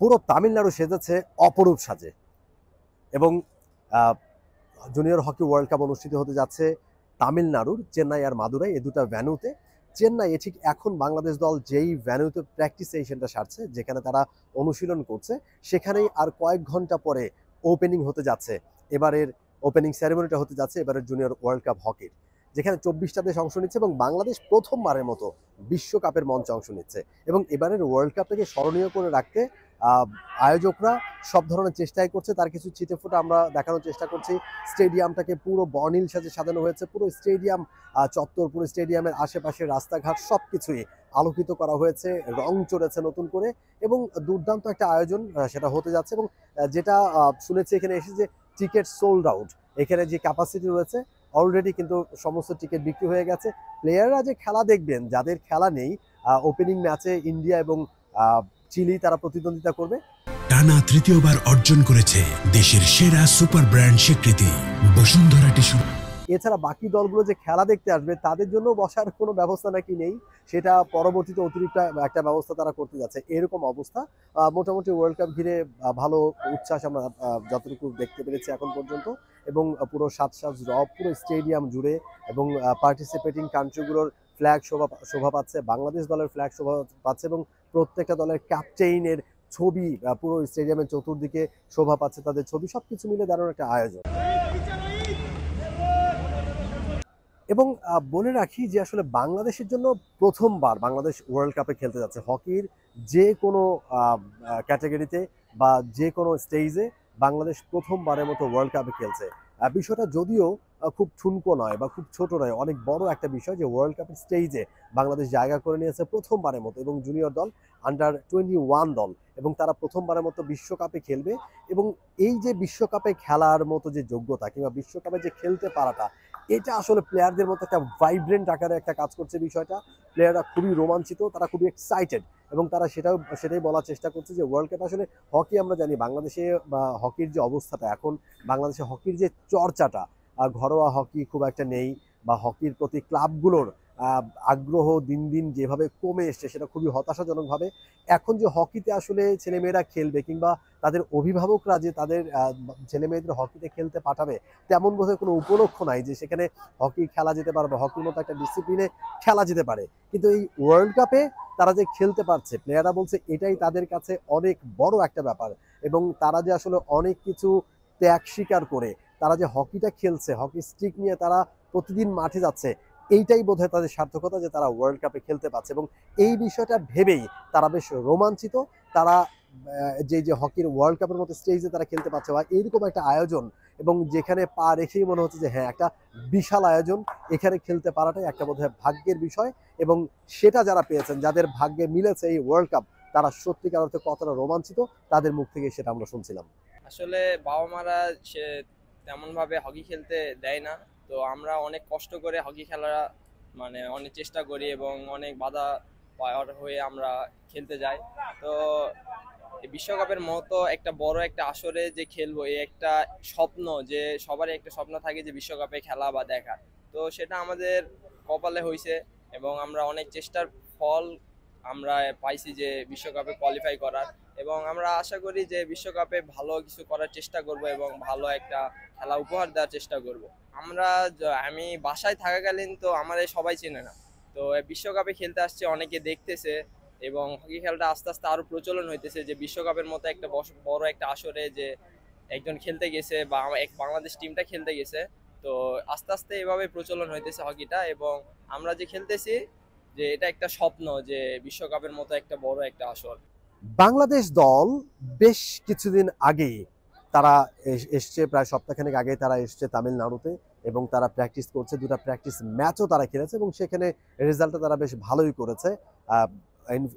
পুরো তামিলনাড়ু সেজেছে অপরূপ সাজে এবং জুনিয়র হকি ওয়ার্ল্ড কাপ অনুষ্ঠিত হতে যাচ্ছে তামিলনাড়ুর চেন্নাই আর মাদুরাই এই দুটা ভ্যানুতে। চেন্নাইয়ে ঠিক এখন বাংলাদেশ দল যেই ভ্যানুতে প্র্যাকটিস সেশনটা সারছে, যেখানে তারা অনুশীলন করছে, সেখানেই আর কয়েক ঘন্টা পরে ওপেনিং হতে যাচ্ছে। এবারের ওপেনিং সেরেমনিটা হতে যাচ্ছে এবারের জুনিয়র ওয়ার্ল্ড কাপ হকির, যেখানে 24টা দেশ অংশ নিচ্ছে এবং বাংলাদেশ প্রথমবারের মতো বিশ্বকাপের মঞ্চে অংশ নিচ্ছে। এবং এবারের ওয়ার্ল্ড কাপটাকে স্মরণীয় করে রাখতে আয়োজকরা সব ধরনের চেষ্টাই করছে। তার কিছু ছিটেফোঁটা আমরা দেখানোর চেষ্টা করছি। স্টেডিয়ামটাকে পুরো বর্ণিল সাজে সাজানো হয়েছে, পুরো স্টেডিয়াম চত্বর, পুরো স্টেডিয়ামের আশেপাশে রাস্তাঘাট সব কিছুই আলোকিত করা হয়েছে, রং চড়েছে নতুন করে এবং দুর্দান্ত একটা আয়োজন সেটা হতে যাচ্ছে। এবং যেটা শুনেছি এখানে এসে যে টিকিট সোল্ড আউট, এখানে যে ক্যাপাসিটি রয়েছে অলরেডি কিন্তু সমস্ত টিকিট বিক্রি হয়ে গেছে। প্লেয়াররা যে খেলা দেখবেন, যাদের খেলা নেই, ওপেনিং ম্যাচে ইন্ডিয়া এবং চিলি তারা প্রতিদ্বন্দ্বিতা করবে। টানা তৃতীয়বার অর্জন করেছে দেশের সেরা সুপার ব্র্যান্ড স্বীকৃতি বসুন্ধরা টিস্যু। এছাড়া বাকি দলগুলো যে খেলা দেখতে আসবে তাদের জন্য বসার কোনো ব্যবস্থা নাকি নেই, সেটা পরবর্তীতে অতিরিক্ত একটা ব্যবস্থা তারা করতে যাচ্ছে, এরকম অবস্থা। মোটামুটি ওয়ার্ল্ড কাপ ঘিরে ভালো উচ্ছ্বাস আমরা যতটুকু দেখতে পেরেছি এখন পর্যন্ত। এবং পুরো সাজ রব পুরো স্টেডিয়াম জুড়ে এবং পার্টিসিপেটিং কান্ট্রিগুলোর ফ্ল্যাগ শোভা পাচ্ছে, বাংলাদেশ দলের ফ্ল্যাগ শোভা পাচ্ছে এবং প্রত্যেকটা দলের ক্যাপ্টেইনের ছবি পুরো স্টেডিয়ামের চতুর্দিকে শোভা পাচ্ছে, তাদের ছবি, সবকিছু মিলে দারুণ একটা আয়োজন। এবং বলে রাখি যে আসলে বাংলাদেশের জন্য প্রথমবার বাংলাদেশ ওয়ার্ল্ড কাপে খেলতে যাচ্ছে। হকির যে কোনো ক্যাটাগরিতে বা যে কোনো স্টেজে বাংলাদেশ প্রথমবারের মতো ওয়ার্ল্ড কাপে খেলছে। বিষয়টা যদিও খুব ঠুনকো নয় বা খুব ছোট নয়, অনেক বড় একটা বিষয় যে ওয়ার্ল্ড কাপের স্টেজে বাংলাদেশ জায়গা করে নিয়েছে প্রথমবারের মতো। এবং জুনিয়র দল, আন্ডার-21 দল, এবং তারা প্রথমবারের মতো বিশ্বকাপে খেলবে। এবং এই যে বিশ্বকাপে খেলার মতো যে যোগ্যতা কিংবা বিশ্বকাপে যে খেলতে পারাটা, এটা আসলে প্লেয়ারদের মতো একটা ভাইব্রেন্ট আকারে একটা কাজ করছে বিষয়টা। প্লেয়াররা খুবই রোমাঞ্চিত, তারা খুবই এক্সাইটেড এবং তারা সেটাই বলার চেষ্টা করছে যে ওয়ার্ল্ড কাপ আসলে হকি, আমরা জানি বাংলাদেশে বা হকির যে অবস্থাটা এখন, বাংলাদেশে হকির যে চর্চাটা, ঘরোয়া হকি খুব একটা নেই বা হকির প্রতি ক্লাবগুলোর আগ্রহ দিন দিন যেভাবে কমে এসছে সেটা খুবই হতাশাজনকভাবে। এখন যে হকিতে আসলে ছেলেমেয়েরা খেলবে কিংবা তাদের অভিভাবকরা যে তাদের ছেলেমেয়েদের হকিতে খেলতে পাঠাবে, তেমন বোধহয় কোনো উপলক্ষ নাই যে সেখানে হকি খেলা যেতে পারে বা হকির মতো একটা ডিসিপ্লিনে খেলা যেতে পারে। কিন্তু এই ওয়ার্ল্ড কাপে তারা যে খেলতে পারছে, প্লেয়াররা বলছে এটাই তাদের কাছে অনেক বড় একটা ব্যাপার। এবং তারা যে আসলে অনেক কিছু ত্যাগ স্বীকার করে তারা যে হকিটা খেলছে, হকি স্টিক নিয়ে তারা প্রতিদিন মাঠে যাচ্ছে, এইটাই বোধহয় তাদের সার্থকতা যে তারা ওয়ার্ল্ড কাপে খেলতে পারছে। এবং এই বিষয়টা ভেবেই তারা বেশ রোমাঞ্চিত। তারা যে হকির ওয়ার্ল্ড কাপের মতো স্টেজে তারা খেলতে পারছে বা এইরকম একটা আয়োজন, এবং যেখানে পা রেখেই মনে হচ্ছে যে হ্যাঁ, একটা বিশাল আয়োজন, এখানে খেলতে পারাটাই একটা বোধহয় ভাগ্যের বিষয়। এবং সেটা যারা পেয়েছেন, যাদের ভাগ্যে মিলেছে এই ওয়ার্ল্ড কাপ, তারা সত্যিকার অর্থে কতটা রোমাঞ্চিত তাদের মুখ থেকে সেটা আমরা শুনছিলাম। আসলে বাবা মারা সে তেমন ভাবে হকি খেলতে দেয় না, তো আমরা অনেক কষ্ট করে হকি খেলা মানে অনেক চেষ্টা করি এবং অনেক বাধা পার হয়ে আমরা খেলতে যাই। তো বিশ্বকাপের মতো একটা বড় একটা আসরে যে খেলবো, এই একটা স্বপ্ন, যে সবারই একটা স্বপ্ন থাকে যে বিশ্বকাপে খেলা বা দেখা, তো সেটা আমাদের কপালে হয়েছে এবং আমরা অনেক চেষ্টার ফল আমরা পাইছি যে বিশ্বকাপে কোয়ালিফাই করার। এবং আমরা আশা করি যে বিশ্বকাপে ভালো কিছু করার চেষ্টা করব এবং ভালো একটা খেলা উপহার দেওয়ার চেষ্টা করব। আমি বাসায় থাকাকালীন তো আমাদের সবাই চেনে না, তো বিশ্বকাপে খেলতে আসছে, অনেকে দেখতেছে এবং হকি খেলাটা আস্তে আস্তে আরো প্রচলন হইতেছে যে বিশ্বকাপের মতো একটা বড় একটা আসরে যে একজন খেলতে গেছে বা বাংলাদেশ টিমটা খেলতে গেছে। তো আস্তে আস্তে এভাবে প্রচলন হইতেছে হকিটা এবং আমরা যে খেলতেছি যে এটা একটা স্বপ্ন যে বিশ্বকাপের মতো একটা বড় একটা আসর। বাংলাদেশ দল বেশ কিছুদিন আগে তারা এসছে, প্রায় সপ্তাহখানেক আগে তারা এসছে তামিলনাড়ুতে এবং তারা প্র্যাকটিস করছে। দুটা প্র্যাকটিস ম্যাচও তারা খেলেছে এবং সেখানে রেজাল্টটা তারা বেশ ভালোই করেছে।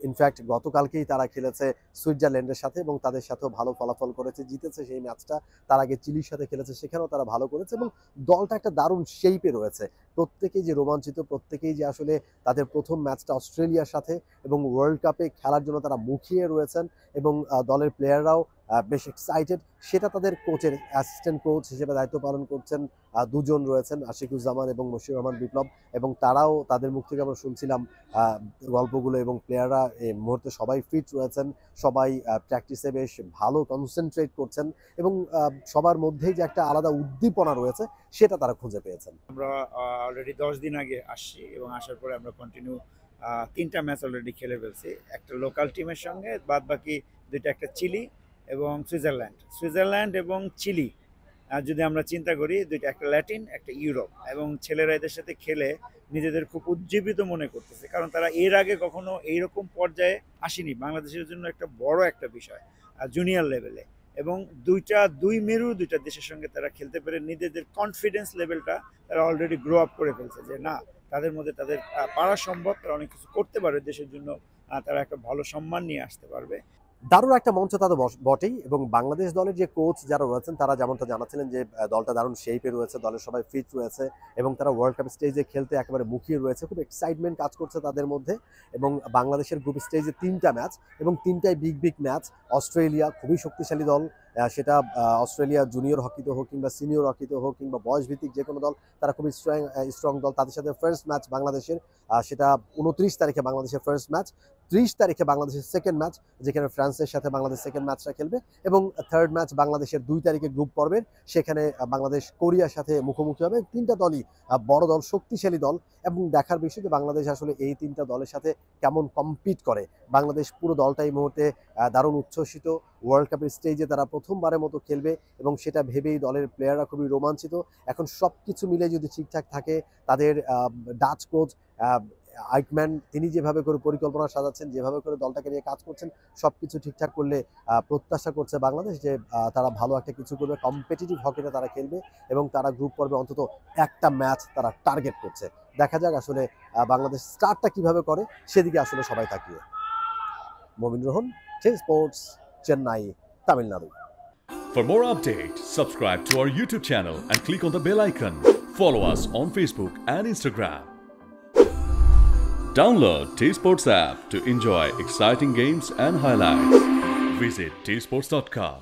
ইনফ্যাক্ট গতকালকেই তারা খেলেছে সুইজারল্যান্ডের সাথে এবং তাদের সাথেও ভালো ফলাফল করেছে, জিতেছে সেই ম্যাচটা। তার আগে চিলির সাথে খেলেছে, সেখানেও তারা ভালো করেছে এবং দলটা একটা দারুণ শেইপে রয়েছে। প্রত্যেকেই যে রোমাঞ্চিত, প্রত্যেকেই যে আসলে তাদের প্রথম ম্যাচটা অস্ট্রেলিয়ার সাথে এবং ওয়ার্ল্ড কাপে খেলার জন্য তারা মুখিয়ে রয়েছেন। এবং দলের প্লেয়াররাও বেশ এক্সাইটেড, সেটা তাদের কোচের অ্যাসিস্ট্যান্ট কোচ হিসেবে দায়িত্ব পালন করছেন দুজন রয়েছেন, আশিকুজ্জামান এবং মশিউর রহমান বিপ্লব, এবং তারাও তাদের মুখ থেকে আমরা শুনছিলাম গল্পগুলো, এবং প্লেয়াররা এই মুহূর্তে সবাই ফিট রয়েছেন, সবাই প্র্যাকটিসে বেশ ভালো কনসেন্ট্রেট করছেন, এবং সবার মধ্যেই যে একটা আলাদা উদ্দীপনা রয়েছে সেটা তারা খুঁজে পেয়েছেন। আমরা অলরেডি 10 দিন আগে আসছি এবং আসার পরে আমরা কন্টিনিউ 3টা ম্যাচ অলরেডি খেলে ফেলছি, একটা লোকাল টিমের সঙ্গে, বাদ বাকি 2টা, একটা চিলি এবং সুইজারল্যান্ড এবং চিলি। যদি আমরা চিন্তা করি 2টা, একটা ল্যাটিন একটা ইউরোপ, এবং ছেলেরা এদের সাথে খেলে নিজেদের খুব উজ্জীবিত মনে করতেছে, কারণ তারা এর আগে কখনো এইরকম পর্যায়ে আসেনি। বাংলাদেশের জন্য একটা বড় একটা বিষয় জুনিয়র লেভেলে, এবং দুই মেরু 2টা দেশের সঙ্গে তারা খেলতে পেরে নিজেদের কনফিডেন্স লেভেলটা তারা অলরেডি গ্রো আপ করে ফেলছে, যে না, তাদের মধ্যে তাদের পারা সম্ভব, তারা অনেক কিছু করতে পারে দেশের জন্য, তারা একটা ভালো সম্মান নিয়ে আসতে পারবে। দারুণ একটা মঞ্চ তাদের বটেই, এবং বাংলাদেশ দলের যে কোচ যারা রয়েছেন তারা যেমনটা জানাচ্ছিলেন যে দলটা দারুণ শেপে রয়েছে, দলের সবাই ফিট রয়েছে, এবং তারা ওয়ার্ল্ড কাপ স্টেজে খেলতে একেবারে মুখিয়ে রয়েছে, খুব এক্সাইটমেন্ট কাজ করছে তাদের মধ্যে। এবং বাংলাদেশের গ্রুপ স্টেজে 3টা ম্যাচ, এবং 3টাই বিগ ম্যাচ। অস্ট্রেলিয়া খুবই শক্তিশালী দল, সেটা অস্ট্রেলিয়া জুনিয়র হকিতে হোক কিংবা সিনিয়র হকিতে হোক কিংবা বয়সভিত্তিক যে কোনো দল, তারা খুবই স্ট্রং দল। তাদের সাথে ফার্স্ট ম্যাচ বাংলাদেশের, সেটা 29 তারিখে বাংলাদেশের ফার্স্ট ম্যাচ, 30 তারিখে বাংলাদেশের সেকেন্ড ম্যাচ, যেখানে ফ্রান্সের সাথে বাংলাদেশ সেকেন্ড ম্যাচটা খেলবে, এবং থার্ড ম্যাচ বাংলাদেশের 2 তারিখে গ্রুপ পর্বের, সেখানে বাংলাদেশ কোরিয়ার সাথে মুখোমুখি হবে। 3টা দলই বড় দল, শক্তিশালী দল, এবং দেখার বিষয় যে বাংলাদেশ আসলে এই 3টা দলের সাথে কেমন কম্পিট করে। বাংলাদেশ পুরো দলটা এই মুহূর্তে দারুণ উচ্ছ্বসিত, ওয়ার্ল্ড কাপের স্টেজে তারা প্রথমবারের মতো খেলবে, এবং সেটা ভেবেই দলের প্লেয়াররা খুবই রোমাঞ্চিত। এখন সব কিছু মিলে যদি ঠিকঠাক থাকে, তাদের ডাচ কোচ আইকম্যান তিনি যেভাবে করে পরিকল্পনা সাজাচ্ছেন, যেভাবে করে দলটাকে নিয়ে কাজ করছেন, সব কিছু ঠিকঠাক করলে প্রত্যাশা করছে বাংলাদেশ যে তারা ভালো একটা কিছু করবে, কম্পিটিটিভ হকিটা তারা খেলবে, এবং তারা গ্রুপ পর্বে অন্তত একটা ম্যাচ তারা টার্গেট করছে। দেখা যাক আসলে বাংলাদেশ স্টার্টটা কিভাবে করে, সেদিকে আসলে সবাই তাকিয়ে। মমিন Rohan, sports, Chennai, Tamil Nadu. For more updates, subscribe to our YouTube channel and click on the bell icon. Follow us on Facebook and Instagram. Download T-Sports app to enjoy exciting games and highlights. Visit tsports.com.